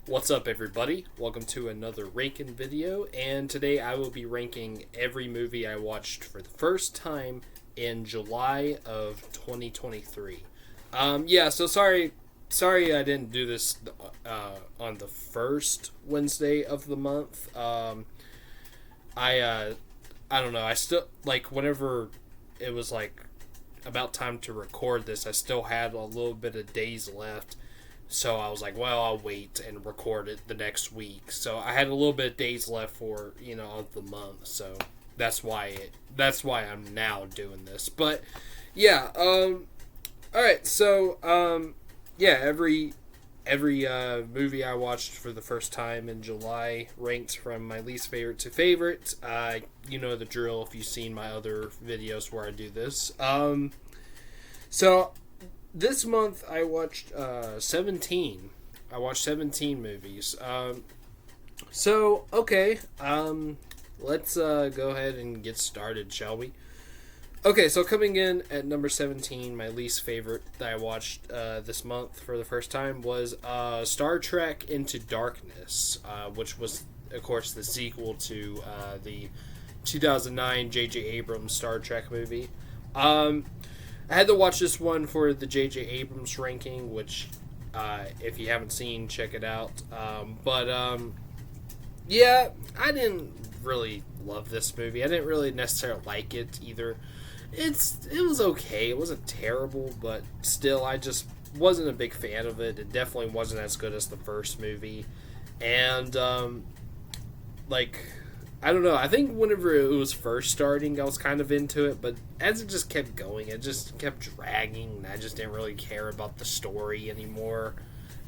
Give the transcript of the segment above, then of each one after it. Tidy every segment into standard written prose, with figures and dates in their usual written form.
What's up, everybody? Welcome to another ranking video, and today I will be ranking every movie I watched for the first time in July of 2023. So sorry I didn't do this on the first Wednesday of the month. I don't know. I still whenever it was about time to record this, I still had a little bit of days left. So I was like, well, I'll wait and record it the next week. So I had a little bit of days left for, of the month. So that's why I'm now doing this. But yeah, all right. So every movie I watched for the first time in July ranked from my least favorite to favorite. You know the drill if you've seen my other videos where I do this. So this month I watched 17. I watched 17 movies. Let's go ahead and get started, shall we? Okay, so coming in at number 17, my least favorite that I watched this month for the first time was Star Trek Into Darkness, which was, of course, the sequel to the 2009 J.J. Abrams Star Trek movie. I had to watch this one for the J.J. Abrams ranking, which, if you haven't seen, check it out. I didn't really love this movie. I didn't really necessarily like it either. It was okay. It wasn't terrible, but still, I just wasn't a big fan of it. It definitely wasn't as good as the first movie. And, I don't know. I think whenever it was first starting, I was kind of into it, but as it just kept going, it just kept dragging, and I just didn't really care about the story anymore.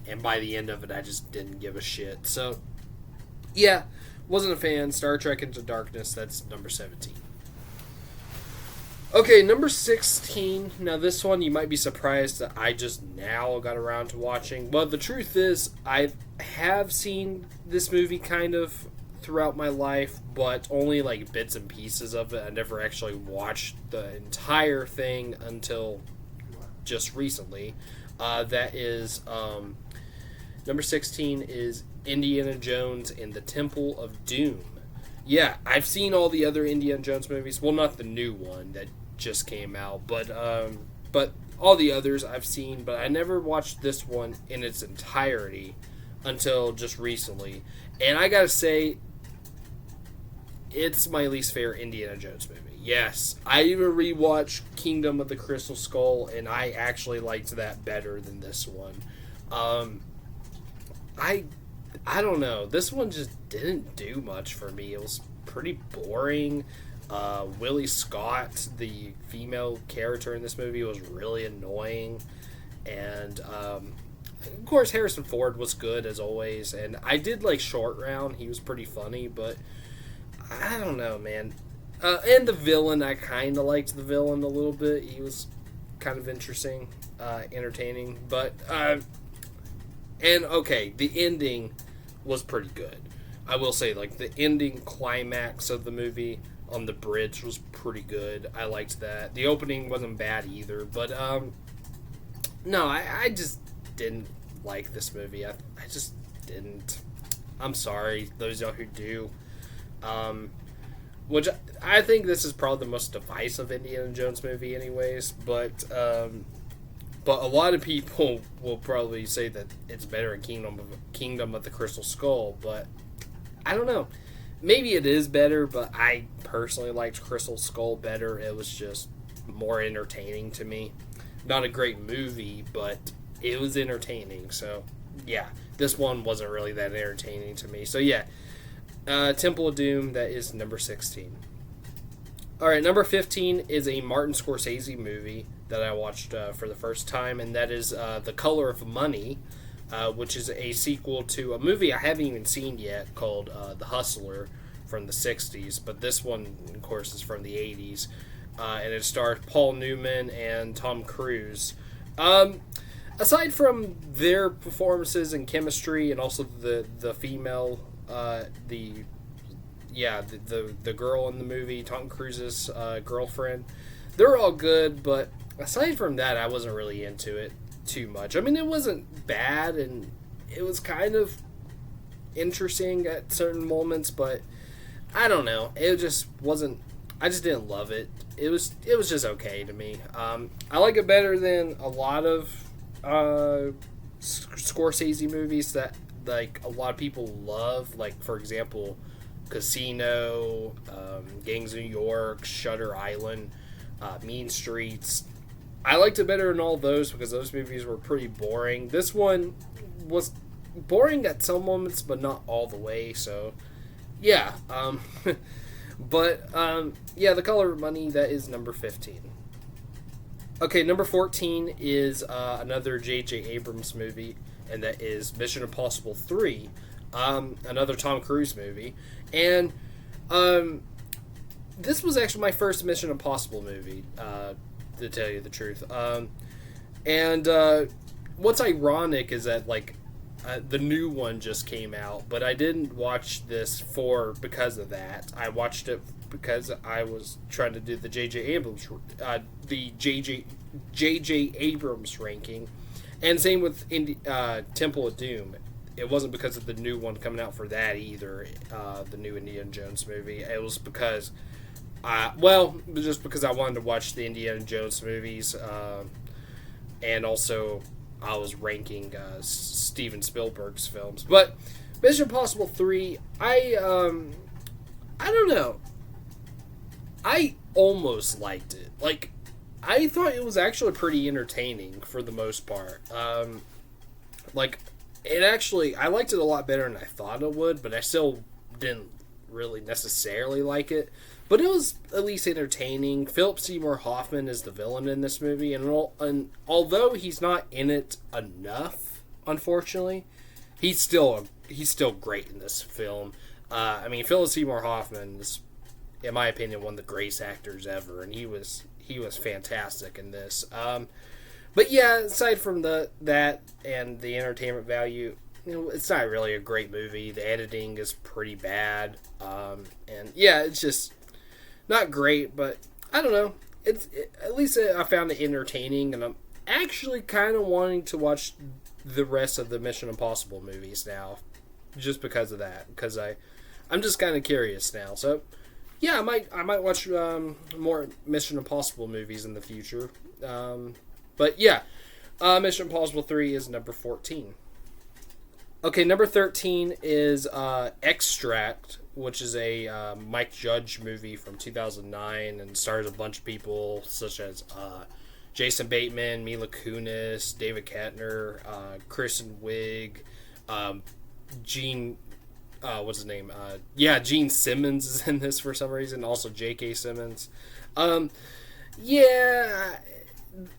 And by the end of it, I just didn't give a shit. So, yeah, wasn't a fan. Star Trek Into Darkness, that's number 17. Okay, number 16. Now, this one you might be surprised that I just now got around to watching. Well, the truth is, I have seen this movie kind of throughout my life, but only bits and pieces of it. I never actually watched the entire thing until just recently. That is number 16 is Indiana Jones and the Temple of Doom. Yeah, I've seen all the other Indiana Jones movies. Well, not the new one that just came out, but all the others I've seen, but I never watched this one in its entirety until just recently. And I gotta say, it's my least favorite Indiana Jones movie. Yes, I even rewatched Kingdom of the Crystal Skull, and I actually liked that better than this one. I don't know. This one just didn't do much for me. It was pretty boring. Willie Scott, the female character in this movie, was really annoying. And, of course, Harrison Ford was good, as always. And I did like Short Round. He was pretty funny, but I don't know, man. And the villain, I kind of liked the villain a little bit. He was kind of interesting, entertaining. But, the ending was pretty good. I will say, the ending climax of the movie on the bridge was pretty good. I liked that. The opening wasn't bad either. But, no, I just didn't like this movie. I just didn't. I'm sorry, those of y'all who do. Which I think this is probably the most divisive Indiana Jones movie anyways, but a lot of people will probably say that it's better in Kingdom of the Crystal Skull, but I don't know. Maybe it is better, but I personally liked Crystal Skull better. It was just more entertaining to me. Not a great movie, but it was entertaining, so yeah, this one wasn't really that entertaining to me. So yeah, Temple of Doom, that is number 16. Alright, number 15 is a Martin Scorsese movie that I watched for the first time, and that is The Color of Money, which is a sequel to a movie I haven't even seen yet called The Hustler from the 60s, but this one, of course, is from the 80s, and it stars Paul Newman and Tom Cruise. Aside from their performances and chemistry, and also the female, the girl in the movie, Tom Cruise's girlfriend, they're all good, but aside from that, I wasn't really into it too much. I mean, it wasn't bad, and it was kind of interesting at certain moments, but I don't know. It just wasn't. I just didn't love it. It was just okay to me. I like it better than a lot of Scorsese movies that like a lot of people love. Like for example, Casino, Gangs of New York, Shutter Island, Mean Streets. I liked it better than all those because those movies were pretty boring. This one was boring at some moments, but not all the way. So, yeah. Yeah, The Color of Money, that is number 15. Okay, number 14 is another J.J. Abrams movie, and that is Mission Impossible 3, another Tom Cruise movie. And this was actually my first Mission Impossible movie, to tell you the truth. And what's ironic is that, like, the new one just came out, but I didn't watch this because of that. I watched it because I was trying to do the J.J. Abrams, J.J. Abrams ranking, and same with Temple of Doom. It wasn't because of the new one coming out for that either, the new Indiana Jones movie. It was because, just because I wanted to watch the Indiana Jones movies, and also I was ranking Steven Spielberg's films. But Mission Impossible 3, I don't know. I almost liked it. Like, I thought it was actually pretty entertaining for the most part. I liked it a lot better than I thought it would, but I still didn't really necessarily like it. But it was at least entertaining. Philip Seymour Hoffman is the villain in this movie, and although he's not in it enough, unfortunately, he's still great in this film. Philip Seymour Hoffman is, in my opinion, one of the greatest actors ever, and he was fantastic in this. But yeah, aside from that and the entertainment value, it's not really a great movie. The editing is pretty bad, and yeah, it's just not great. But I don't know. At least I found it entertaining, and I'm actually kind of wanting to watch the rest of the Mission Impossible movies now, just because of that. Because I'm just kind of curious now. So yeah, I might watch more Mission Impossible movies in the future. But yeah, Mission Impossible 3 is number 14. Okay, number 13 is Extract, which is a Mike Judge movie from 2009 and stars a bunch of people such as Jason Bateman, Mila Kunis, David Koechner, Kristen Wiig, Gene... what's his name? Gene Simmons is in this for some reason. Also J.K. Simmons.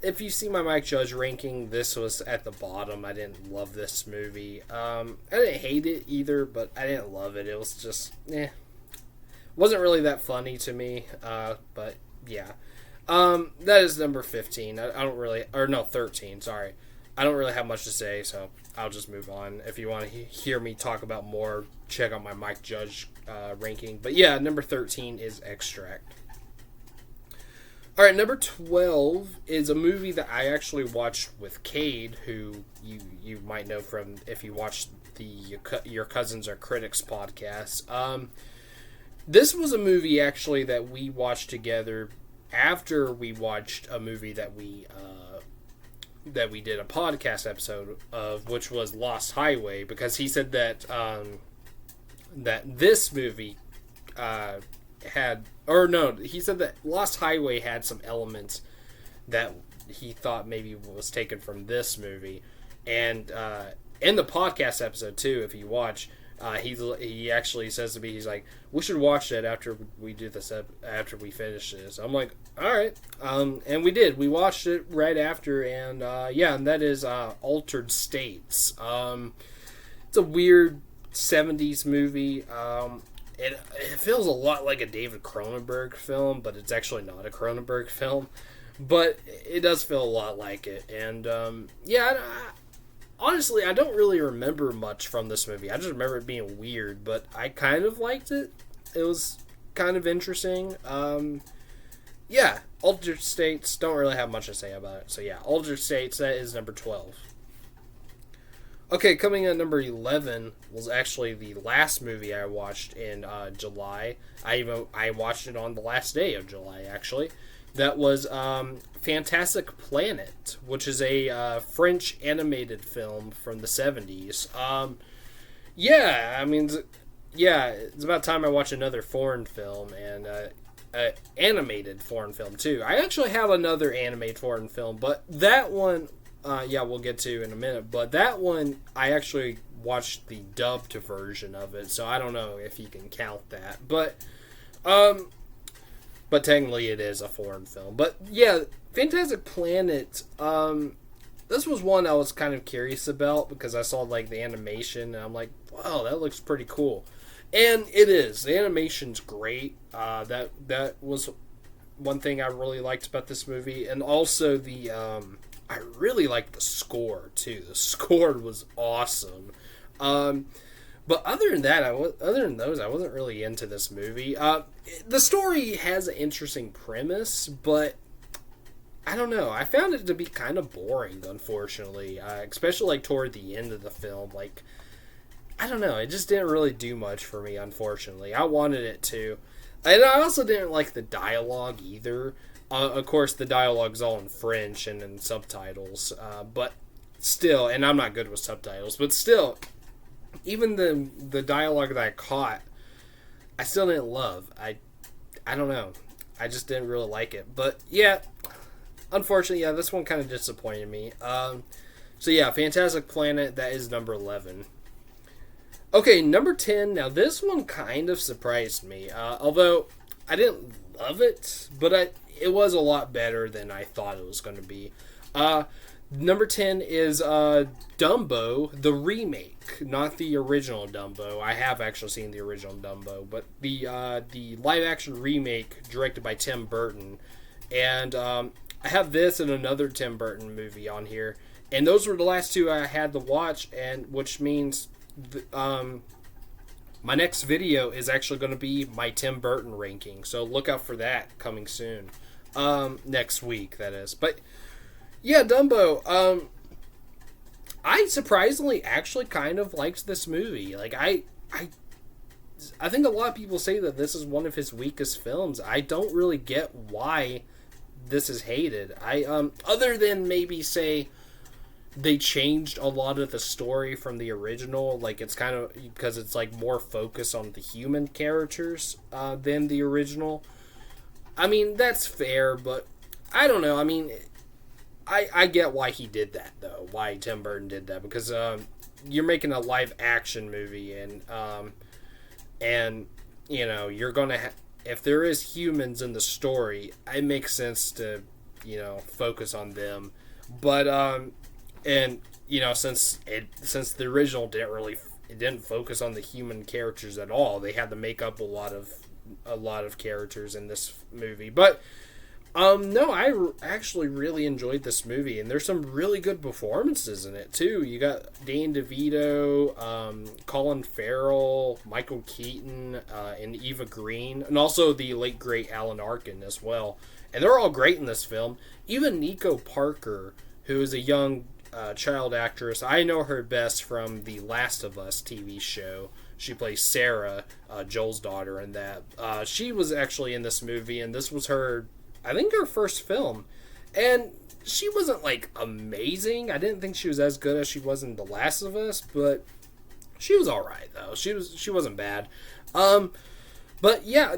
If you see my Mike Judge ranking, this was at the bottom. I didn't love this movie. I didn't hate it either, but I didn't love it. It was just, wasn't really that funny to me. But yeah. That is number 15. I don't really, or no, 13, sorry. I don't really have much to say, so I'll just move on. If you want to hear me talk about more, check out my Mike Judge ranking. But yeah, number 13 is Extract. Alright, number 12 is a movie that I actually watched with Cade, who you might know from if you watched the Your Cousins Are Critics podcast. This was a movie actually that we watched together after we watched a movie that we did a podcast episode of, which was Lost Highway, because he said that that this movie he said that Lost Highway had some elements that he thought maybe was taken from this movie. And in the podcast episode too, if you watch, he actually says to me, he's like, we should watch that after we do this, after we finish this. I'm like, all right. And we did. We watched it right after, and and that is Altered States. It's a weird 70s movie. It feels a lot like a David Cronenberg film, but it's actually not a Cronenberg film. But it does feel a lot like it. And, honestly, I don't really remember much from this movie. I just remember it being weird, but I kind of liked it. It was kind of interesting. Altered States, don't really have much to say about it. So yeah, Altered States, that is number 12. Okay, coming at number 11 was actually the last movie I watched in July. I watched it on the last day of July, actually. That was Fantastic Planet, which is a French animated film from the 70s. Yeah, I mean, yeah, it's about time I watch another foreign film, and animated foreign film, too. I actually have another animated foreign film, but that one, yeah, we'll get to in a minute. But that one, I actually watched the dubbed version of it, so I don't know if you can count that. But technically it is a foreign film. But yeah, Fantastic Planet, this was one I was kind of curious about because I saw like the animation and I'm like, wow, that looks pretty cool. And it is. The animation's great. That was one thing I really liked about this movie, and also I really liked the score too. The score was awesome. But other than that, other than those, I wasn't really into this movie. The story has an interesting premise, but I don't know. I found it to be kind of boring, unfortunately. Especially like toward the end of the film. Like, I don't know. It just didn't really do much for me, unfortunately. I wanted it to. And I also didn't like the dialogue either. Of course, the dialogue's all in French and in subtitles. But still, and I'm not good with subtitles, but still, even the dialogue that I caught, I still didn't love. I don't know. I just didn't really like it. But yeah, unfortunately, yeah, this one kind of disappointed me. So yeah, Fantastic Planet, that is number 11. Okay, number 10. Now this one kind of surprised me. Although I didn't love it, but it was a lot better than I thought it was going to be. Number 10 is Dumbo, the remake, not the original Dumbo. I have actually seen the original Dumbo, but the live-action remake directed by Tim Burton. And I have this and another Tim Burton movie on here. And those were the last two I had to watch, and which means my next video is actually going to be my Tim Burton ranking. So look out for that coming soon. Next week, that is. But yeah, Dumbo. I surprisingly actually kind of liked this movie. Like I think a lot of people say that this is one of his weakest films. I don't really get why this is hated. Other than maybe say they changed a lot of the story from the original. Like it's kind of because it's like more focused on the human characters than the original. I mean, that's fair, but I don't know. I mean, I get why he did that, though. Why Tim Burton did that. Because you're making a live-action movie, and you know, you're going to... if there is humans in the story, it makes sense to, you know, focus on them. But, and, you know, since the original didn't focus on the human characters at all, they had to make up a lot of characters in this movie. But no, I actually really enjoyed this movie, and there's some really good performances in it too. You got Danny DeVito, Colin Farrell, Michael Keaton, and Eva Green, and also the late great Alan Arkin as well. And they're all great in this film. Even Nico Parker, who is a young child actress, I know her best from the Last of Us TV show. She plays Sarah, Joel's daughter, in that. She was actually in this movie, and this was her, I think, her first film. And she wasn't, like, amazing. I didn't think she was as good as she was in The Last of Us, but she was alright, though. She wasn't bad. But, yeah,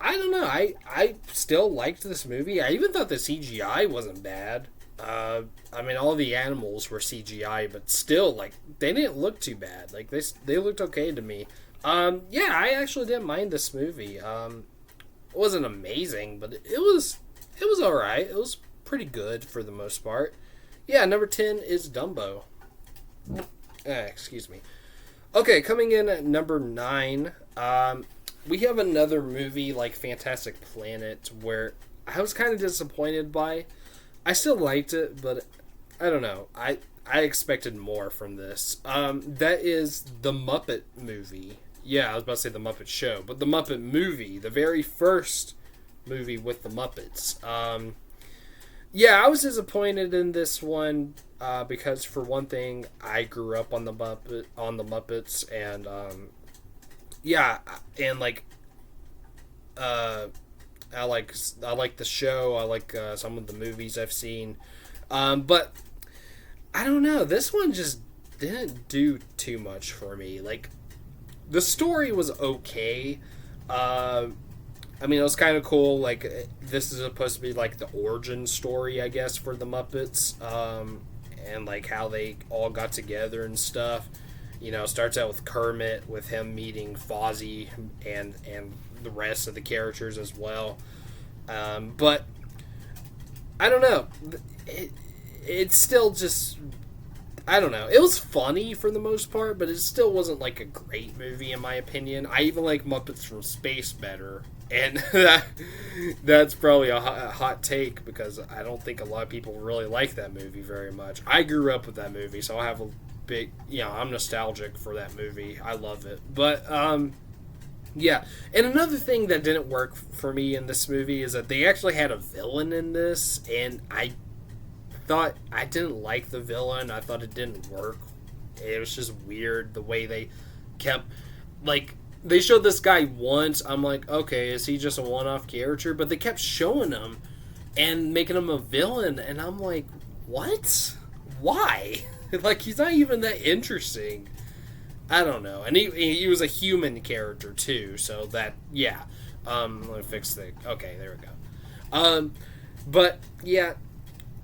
I don't know. I still liked this movie. I even thought the CGI wasn't bad. I mean, all the animals were CGI, but still, like, they didn't look too bad. Like, they looked okay to me. Yeah, I actually didn't mind this movie. It wasn't amazing, but it was alright. It was pretty good for the most part. Yeah, number 10 is Dumbo. Excuse me. Okay, coming in at number 9, we have another movie like Fantastic Planet where I was kind of disappointed by. I still liked it, but I don't know. I expected more from this. That is The Muppet Movie. Yeah, I was about to say The Muppet Show, but The Muppet Movie, the very first movie with the Muppets. Yeah, I was disappointed in this one. because for one thing, I grew up on the Muppets, and yeah, and like I like the show. I like some of the movies I've seen, but I don't know. This one just didn't do too much for me. Like, the story was okay. I mean, it was kind of cool. Like, this is supposed to be like the origin story, I guess, for the Muppets, and like how they all got together and stuff. You know, it starts out with Kermit, with him meeting Fozzie and the rest of the characters as well. But I don't know. It's still just, I don't know. It was funny for the most part, but it still wasn't like a great movie in my opinion. I even like Muppets from Space better, and that's probably a hot take because I don't think a lot of people really like that movie very much. I grew up with that movie, so I have a big, I'm nostalgic for that movie. I love it, but yeah. And another thing that didn't work for me in this movie is that they actually had a villain in this, and I didn't like the villain. I thought it didn't work. It was just weird the way they kept, like, they showed this guy once. I'm like, okay, is he just a one-off character? But they kept showing him and making him a villain, and I'm like, what? Why? Like, he's not even that interesting. I don't know. And he was a human character too, so that, yeah. Let me fix the, okay, there we go. But yeah,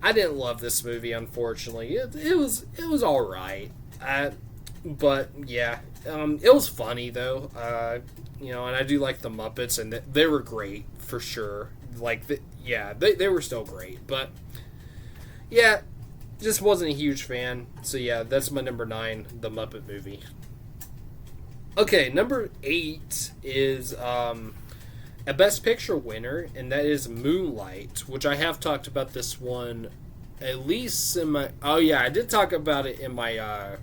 I didn't love this movie, unfortunately. It was all right. But yeah, it was funny though. And I do like the Muppets, and they were great for sure. Like, they were still great. But yeah, just wasn't a huge fan. So yeah, that's my number 9, the Muppet movie. Okay, number 8 is a Best Picture winner, and that is Moonlight, which I have talked about this one at least in my... Oh, yeah, I did talk about it in my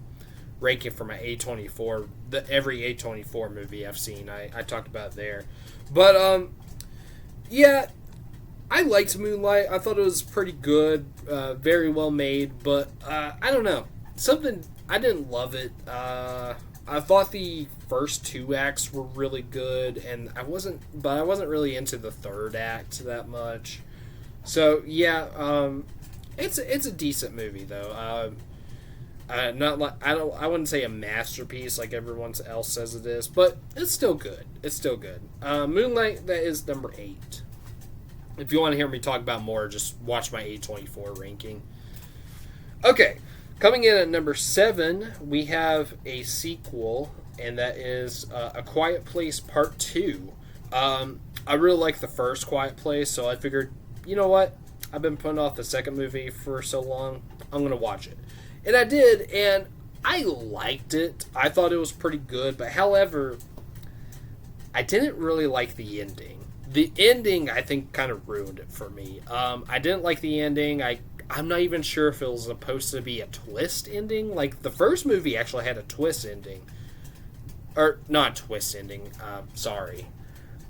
ranking for my A24, every A24 movie I've seen. I talked about it there. But, yeah, I liked Moonlight. I thought it was pretty good, very well made, but I don't know. I didn't love it. I thought the first 2 acts were really good, and I wasn't really into the third act that much. So yeah, it's a decent movie though. Not like I wouldn't say a masterpiece like everyone else says it is, but it's still good. Moonlight, that is number 8. If you want to hear me talk about more, just watch my A24 ranking. Okay. Coming in at number 7, we have a sequel, and that is A Quiet Place Part 2. I really like the first Quiet Place, so I figured, you know what? I've been putting off the second movie for so long, I'm going to watch it. And I did, and I liked it. I thought it was pretty good, but however, I didn't really like the ending. The ending, I think, kind of ruined it for me. I didn't like the ending. I'm not even sure if it was supposed to be a twist ending. Like, the first movie actually had a twist ending. Or, not a twist ending. Sorry.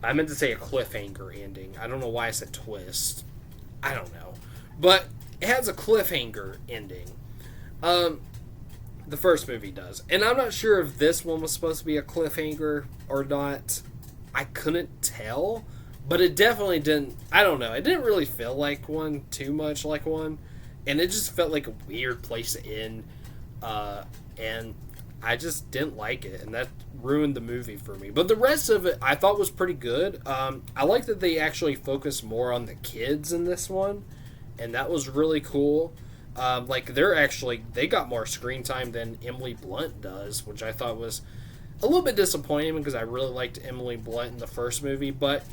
I meant to say a cliffhanger ending. I don't know why I said twist. I don't know. But it has a cliffhanger ending. The first movie does. And I'm not sure if this one was supposed to be a cliffhanger or not. I couldn't tell. But it definitely didn't... I don't know. It didn't really feel like one too much like one. And it just felt like a weird place to end. And I just didn't like it. And that ruined the movie for me. But the rest of it I thought was pretty good. I like that they actually focused more on the kids in this one. And that was really cool. Like, they got more screen time than Emily Blunt does. Which I thought was a little bit disappointing because I really liked Emily Blunt in the first movie. But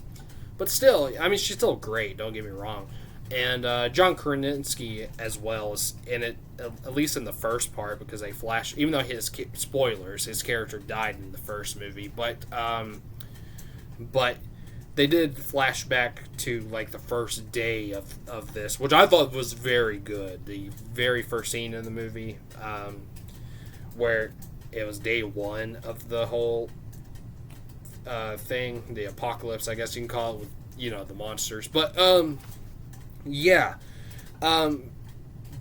still, I mean, she's still great, don't get me wrong. And John Krasinski as well is in it, at least in the first part, because they flash, even though his character died in the first movie, but they did flash back to, like, the first day of this, which I thought was very good. The very first scene in the movie, where it was day 1 of the whole thing, the apocalypse, I guess you can call it, with, the monsters. But, yeah.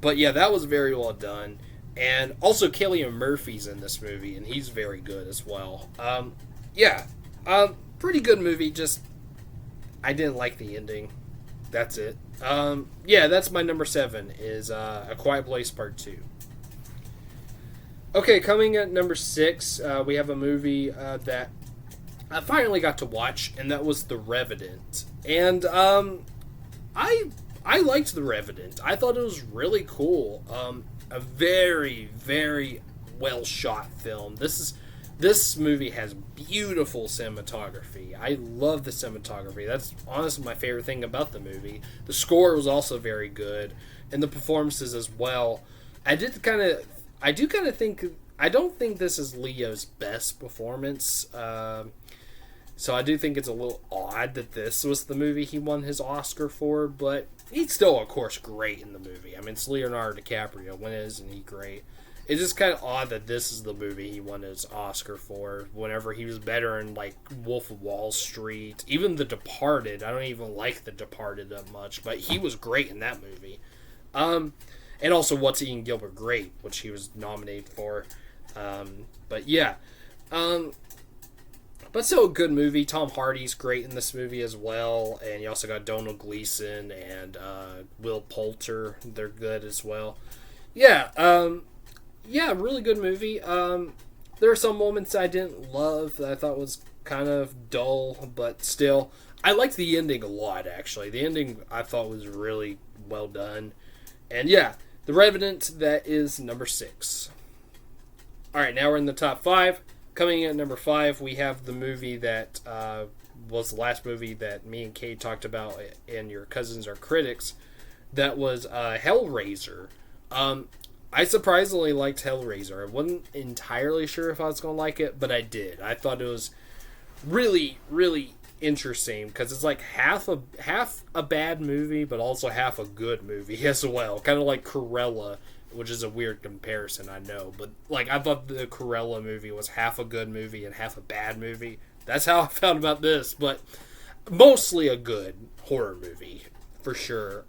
But yeah, that was very well done. And also, Cillian Murphy's in this movie, and he's very good as well. Yeah, pretty good movie. Just I didn't like the ending. That's it. Yeah, that's my number 7. Is A Quiet Place Part 2. Okay, coming at number 6, we have a movie that I finally got to watch, and that was The Revenant. And I liked The Revenant. I thought it was really cool. A very, very well shot film. This movie has beautiful cinematography. I love the cinematography. That's honestly my favorite thing about the movie. The score was also very good, and the performances as well. I do kind of think I don't think this is Leo's best performance. So I do think it's a little odd that this was the movie he won his Oscar for, but he's still, of course, great in the movie. I mean, it's Leonardo DiCaprio. When isn't he great? It's just kind of odd that this is the movie he won his Oscar for, whenever he was better in, like, Wolf of Wall Street. Even The Departed. I don't even like The Departed that much, but he was great in that movie. And also What's Eating Gilbert Grape, which he was nominated for. But yeah. But still a good movie. Tom Hardy's great in this movie as well. And you also got Donald Gleason and Will Poulter. They're good as well. Yeah, yeah, really good movie. There are some moments I didn't love that I thought was kind of dull, but still. I liked the ending a lot, actually. The ending I thought was really well done. And yeah, The Revenant, that is number 6. Alright, now we're in the top 5. Coming in at number 5, we have the movie that was the last movie that me and Kate talked about in Your Cousins Are Critics. That was Hellraiser. I surprisingly liked Hellraiser. I wasn't entirely sure if I was going to like it, but I did. I thought it was really, really interesting because it's like half a bad movie, but also half a good movie as well. Kind of like Cruella, which is a weird comparison, I know. But like I thought the Cruella movie was half a good movie and half a bad movie. That's how I found about this, but mostly a good horror movie for sure.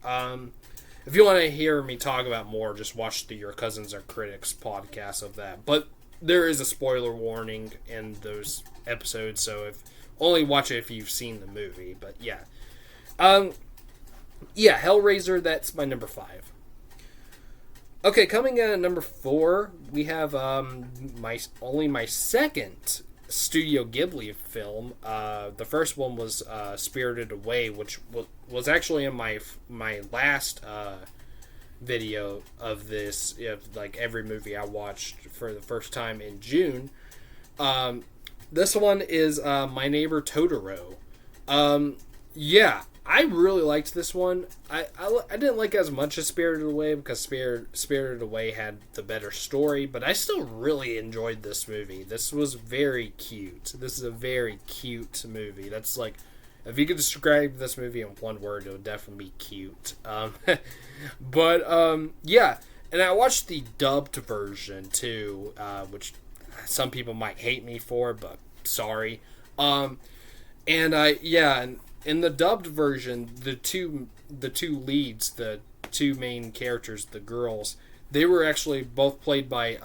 If you want to hear me talk about more, just watch the Your Cousins Are Critics podcast of that. But there is a spoiler warning in those episodes, so only watch it if you've seen the movie. But yeah. Yeah, Hellraiser, that's my number 5. Okay, coming in at number 4, we have my second Studio Ghibli film. The first one was Spirited Away, which was actually in my last video of this, like every movie I watched for the first time in June. This one is My Neighbor Totoro. Yeah, I really liked this one. I didn't like it as much as Spirited Away because Spirited Away had the better story, but I still really enjoyed this movie. This was very cute. This is a very cute movie. That's like, if you could describe this movie in one word, it would definitely be cute. But yeah, and I watched the dubbed version too, which some people might hate me for, but sorry. And in the dubbed version, the two leads, the two main characters, the girls, they were actually both played by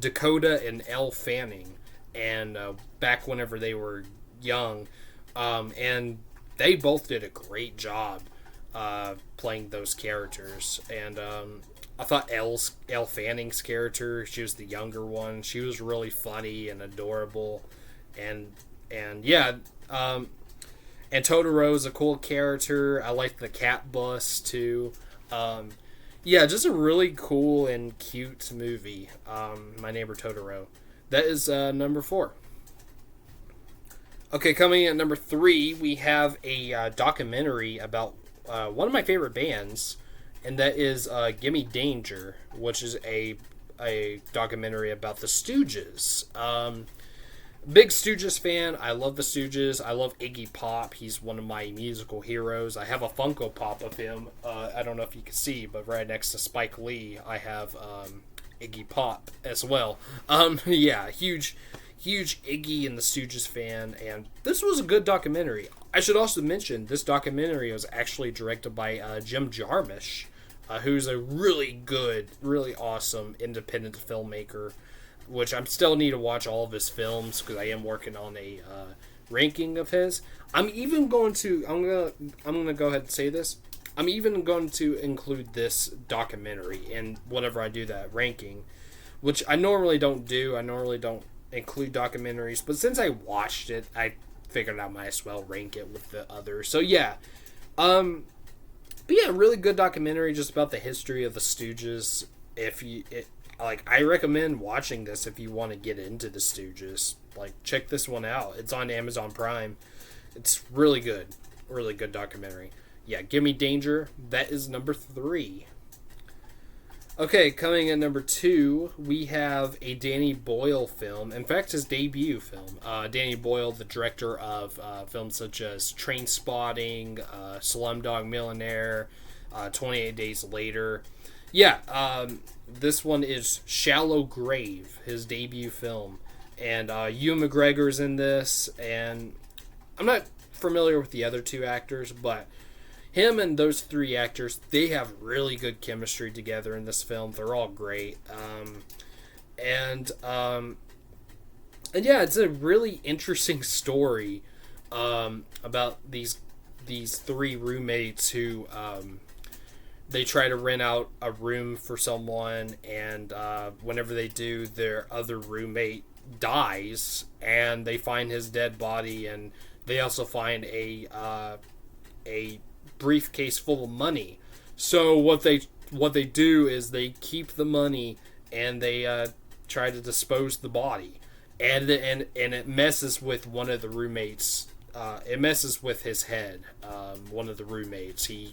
Dakota and Elle Fanning, and back whenever they were young, and they both did a great job playing those characters. And I thought Elle Fanning's character, she was the younger one, she was really funny and adorable, and yeah. And Totoro's a cool character. I like the cat bus too. Yeah, just a really cool and cute movie. My Neighbor Totoro. That is number 4. Okay, coming in at number 3, we have a documentary about one of my favorite bands, and that is Gimme Danger, which is a documentary about the Stooges. Big Stooges fan. I love the Stooges. I love Iggy Pop. He's one of my musical heroes. I have a Funko Pop of him. I don't know if you can see, but right next to Spike Lee, I have Iggy Pop as well. Yeah, huge Iggy and the Stooges fan, and this was a good documentary. I should also mention this documentary was actually directed by Jim Jarmusch, who's a really good, really awesome independent filmmaker, which I'm still need to watch all of his films because I am working on a ranking of his. I'm gonna go ahead and say this. I'm even going to include this documentary in whenever I do that ranking, which I normally don't do. I normally don't include documentaries, but since I watched it, I figured I might as well rank it with the others. So yeah, but yeah, really good documentary just about the history of the Stooges. I recommend watching this if you want to get into the Stooges. Like, check this one out. It's on Amazon Prime. It's really good documentary. Yeah, Gimme Danger. That is number 3. Okay, coming in number 2, we have a Danny Boyle film. In fact, his debut film. Danny Boyle, the director of films such as Trainspotting, Slumdog Millionaire, 28 Days Later. Yeah, this one is Shallow Grave, his debut film. And Ewan McGregor's in this, and I'm not familiar with the other 2 actors, but him and those 3 actors, they have really good chemistry together in this film. They're all great. And yeah, it's a really interesting story about these 3 roommates who they try to rent out a room for someone, and whenever they do, their other roommate dies, and they find his dead body, and they also find a briefcase full of money. So what they do is they keep the money, and they try to dispose the body, and it messes with one of the roommates. It messes with his head. One of the roommates, he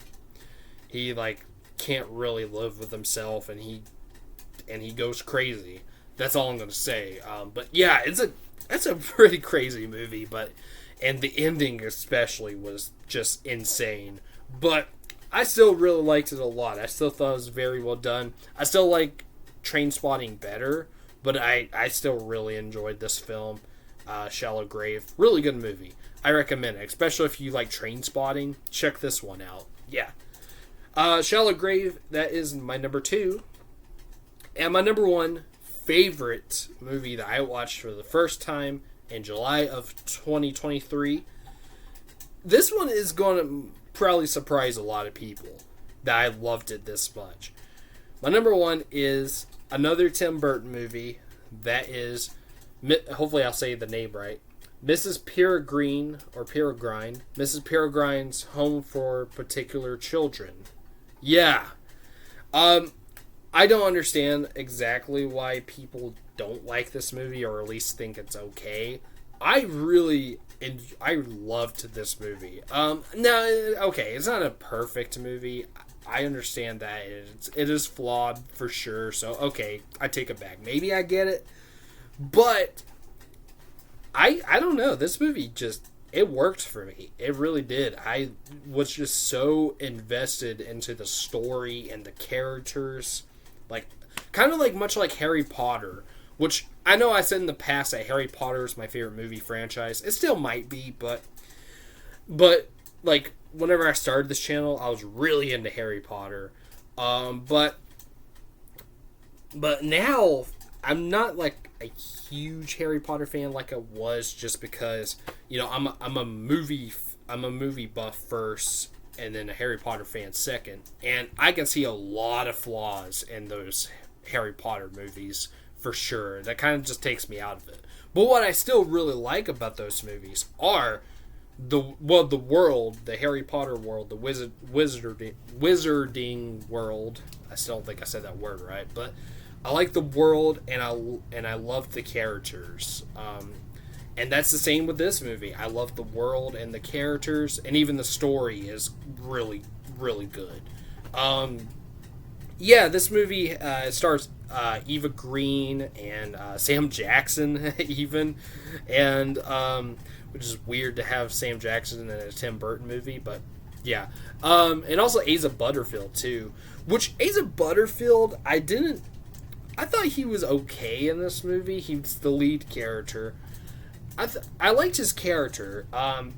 like can't really live with himself, and he goes crazy. That's all I'm gonna say. But yeah, it's a pretty crazy movie, and the ending especially was just insane. But I still really liked it a lot. I still thought it was very well done. I still like Trainspotting better, but I still really enjoyed this film. Shallow Grave, really good movie. I recommend it, especially if you like Trainspotting. Check this one out. Yeah. Shallow Grave, that is my number 2. And my number 1 favorite movie that I watched for the first time in July of 2023. This one is going to probably surprise a lot of people that I loved it this much. My number 1 is another Tim Burton movie that is, hopefully I'll say the name right, Mrs. Peregrine, Mrs. Peregrine's Home for Particular Children. Yeah. I don't understand exactly why people don't like this movie, or at least think it's okay. I loved this movie. Now, okay, it's not a perfect movie. I understand that it is flawed for sure. So, okay, I take it back. Maybe I get it, but I don't know. This movie it worked for me. It really did. I was just so invested into the story and the characters. Like, kind of like much like Harry Potter, which I know I said in the past that Harry Potter is my favorite movie franchise. It still might be, but like whenever I started this channel, I was really into Harry Potter. But now I'm not like a huge Harry Potter fan like I was, just because, you know, I'm a movie buff first, and then a Harry Potter fan second, and I can see a lot of flaws in those Harry Potter movies for sure. That kind of just takes me out of it. But what I still really like about those movies are the world, the Harry Potter world, the wizarding world. I still don't think I said that word right, but I like the world, and I love the characters. And that's the same with this movie. I love the world and the characters, and even the story is really, really good. Yeah, this movie stars Eva Green and Sam Jackson even, and which is weird to have Sam Jackson in a Tim Burton movie, but yeah. And also Asa Butterfield too, which Asa Butterfield, I thought he was okay in this movie. He's the lead character. I liked his character,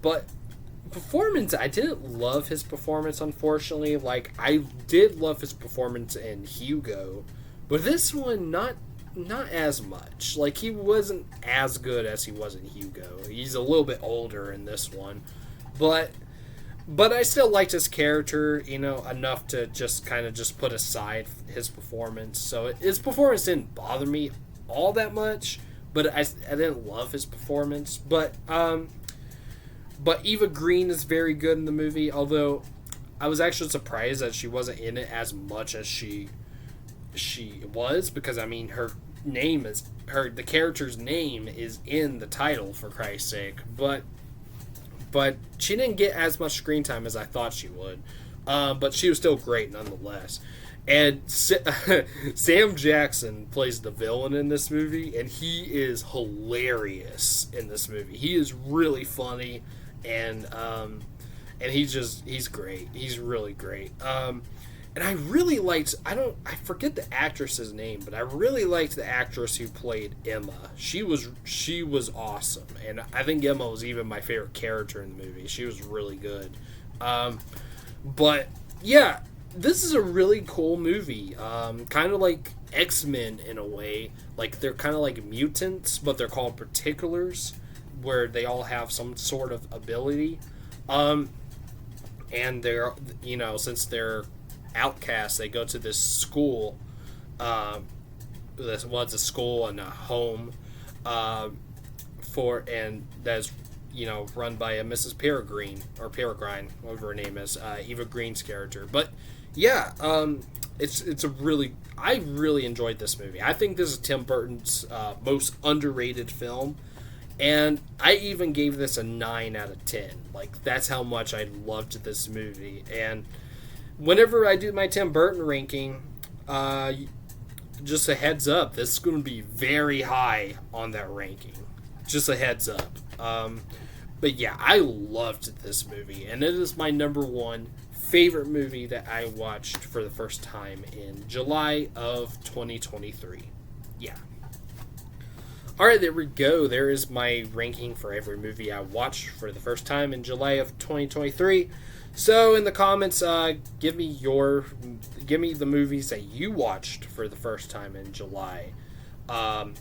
but performance, I didn't love his performance, unfortunately. Like, I did love his performance in Hugo, but this one, not as much. Like, he wasn't as good as he was in Hugo. He's a little bit older in this one, but I still liked his character, enough to just kind of just put aside his performance. So his performance didn't bother me all that much, but I didn't love his performance. But Eva Green is very good in the movie, although I was actually surprised that she wasn't in it as much as she was, because I mean the character's name is in the title, for Christ's sake, but she didn't get as much screen time as I thought she would, but she was still great nonetheless. And Sam Jackson plays the villain in this movie, and he is hilarious in this movie. He is really funny, and he's great. He's really great. And I really liked, I forget the actress's name, but I really liked the actress who played Emma. She was awesome, and I think Emma was even my favorite character in the movie. She was really good. But yeah, this is a really cool movie. Kind of like X-Men in a way. Like, they're kind of like mutants, but they're called particulars, where they all have some sort of ability. And they're, since they're outcasts, they go to this school. This was a school and a home, and that's run by a Mrs. Peregrine, or Peregrine, whatever her name is, Eva Green's character. But yeah, I really enjoyed this movie. I think this is Tim Burton's most underrated film, and I even gave this a 9 out of 10. Like, that's how much I loved this movie. And whenever I do my Tim Burton ranking, just a heads up, this is going to be very high on that ranking. Just a heads up. But yeah, I loved this movie, and it is my number one favorite movie that I watched for the first time in July of 2023. Yeah. Alright, there we go. There is my ranking for every movie I watched for the first time in July of 2023. So in the comments, give me the movies that you watched for the first time in July, and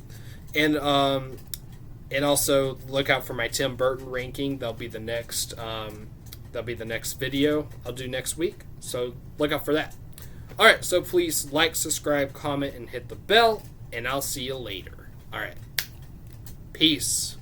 also look out for my Tim Burton ranking. That'll be the next video I'll do next week. So look out for that. All right, so please like, subscribe, comment, and hit the bell, and I'll see you later. All right, peace.